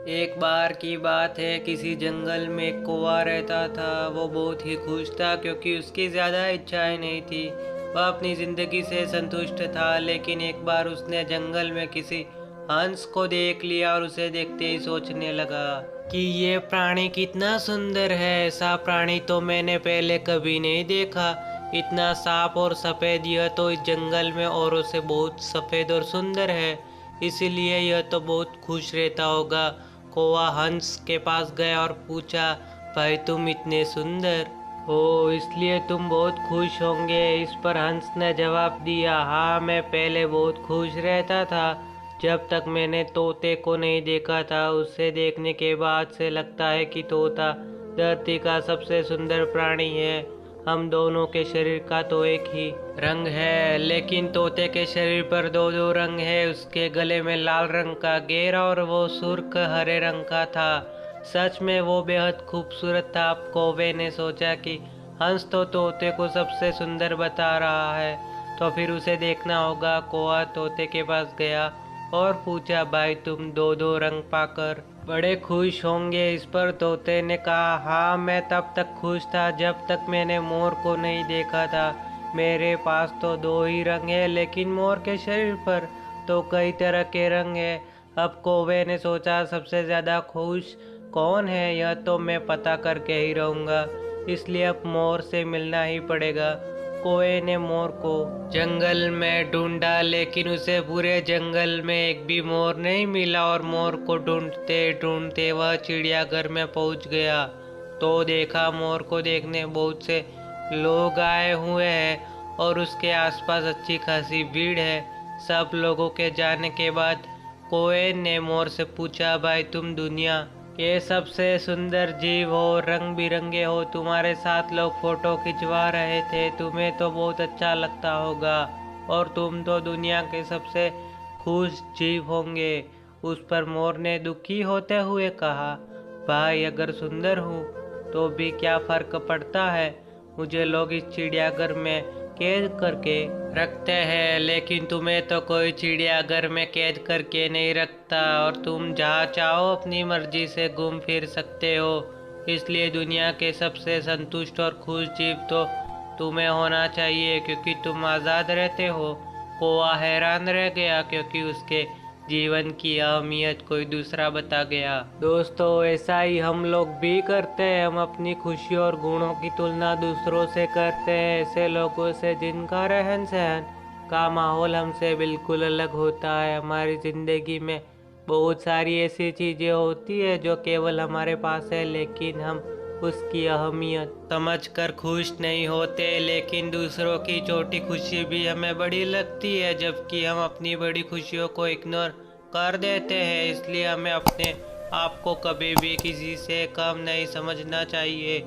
एक बार की बात है, किसी जंगल में एक कौवा रहता था। वो बहुत ही खुश था क्योंकि उसकी ज़्यादा इच्छाएं नहीं थी। वह अपनी ज़िंदगी से संतुष्ट था। लेकिन एक बार उसने जंगल में किसी हंस को देख लिया और उसे देखते ही सोचने लगा कि ये प्राणी कितना सुंदर है। ऐसा प्राणी तो मैंने पहले कभी नहीं देखा। इतना साफ और सफ़ेद, यह तो इस जंगल में औरों से बहुत सफ़ेद और सुंदर है। इसीलिए यह तो बहुत खुश रहता होगा। कौवा हंस के पास गया और पूछा, भाई तुम इतने सुंदर हो इसलिए तुम बहुत खुश होंगे। इस पर हंस ने जवाब दिया, हाँ मैं पहले बहुत खुश रहता था जब तक मैंने तोते को नहीं देखा था। उसे देखने के बाद से लगता है कि तोता धरती का सबसे सुंदर प्राणी है। हम दोनों के शरीर का तो एक ही रंग है, लेकिन तोते के शरीर पर दो दो रंग है। उसके गले में लाल रंग का घेरा और वो सुर्ख हरे रंग का था। सच में वो बेहद खूबसूरत था। अब कौवे ने सोचा कि हंस तो तोते को सबसे सुंदर बता रहा है, तो फिर उसे देखना होगा। कौवा तोते के पास गया और पूछा, भाई तुम दो दो रंग पाकर बड़े खुश होंगे। इस पर तोते ने कहा, हाँ मैं तब तक खुश था जब तक मैंने मोर को नहीं देखा था। मेरे पास तो दो ही रंग है, लेकिन मोर के शरीर पर तो कई तरह के रंग है। अब कौवे ने सोचा, सबसे ज़्यादा खुश कौन है यह तो मैं पता करके ही रहूँगा। इसलिए अब मोर से मिलना ही पड़ेगा। कौवे ने मोर को जंगल में ढूंढा, लेकिन उसे पूरे जंगल में एक भी मोर नहीं मिला। और मोर को ढूंढते ढूंढते वह चिड़ियाघर में पहुंच गया तो देखा मोर को देखने बहुत से लोग आए हुए हैं और उसके आसपास अच्छी खासी भीड़ है। सब लोगों के जाने के बाद कौवे ने मोर से पूछा, भाई तुम दुनिया के सबसे सुंदर जीव हो, रंग बिरंगे हो। तुम्हारे साथ लोग फोटो खिंचवा रहे थे, तुम्हें तो बहुत अच्छा लगता होगा और तुम तो दुनिया के सबसे खुश जीव होंगे। उस पर मोर ने दुखी होते हुए कहा, भाई अगर सुंदर हूँ तो भी क्या फर्क पड़ता है। मुझे लोग इस चिड़ियाघर में कैद करके रखते हैं, लेकिन तुम्हें तो कोई चिड़ियाघर में कैद करके नहीं रखता और तुम जहाँ चाहो अपनी मर्जी से घूम फिर सकते हो। इसलिए दुनिया के सबसे संतुष्ट और खुश जीव तो तुम्हें होना चाहिए क्योंकि तुम आज़ाद रहते हो। कौवा हैरान रह गया क्योंकि उसके जीवन की अहमियत कोई दूसरा बता गया। दोस्तों ऐसा ही हम लोग भी करते हैं। हम अपनी खुशी और गुणों की तुलना दूसरों से करते हैं, ऐसे लोगों से जिनका रहन सहन का माहौल हमसे बिल्कुल अलग होता है। हमारी ज़िंदगी में बहुत सारी ऐसी चीज़ें होती है जो केवल हमारे पास है, लेकिन हम उसकी अहमियत समझकर खुश नहीं होते। लेकिन दूसरों की छोटी खुशी भी हमें बड़ी लगती है, जबकि हम अपनी बड़ी खुशियों को इग्नोर कर देते हैं। इसलिए हमें अपने आप को कभी भी किसी से कम नहीं समझना चाहिए।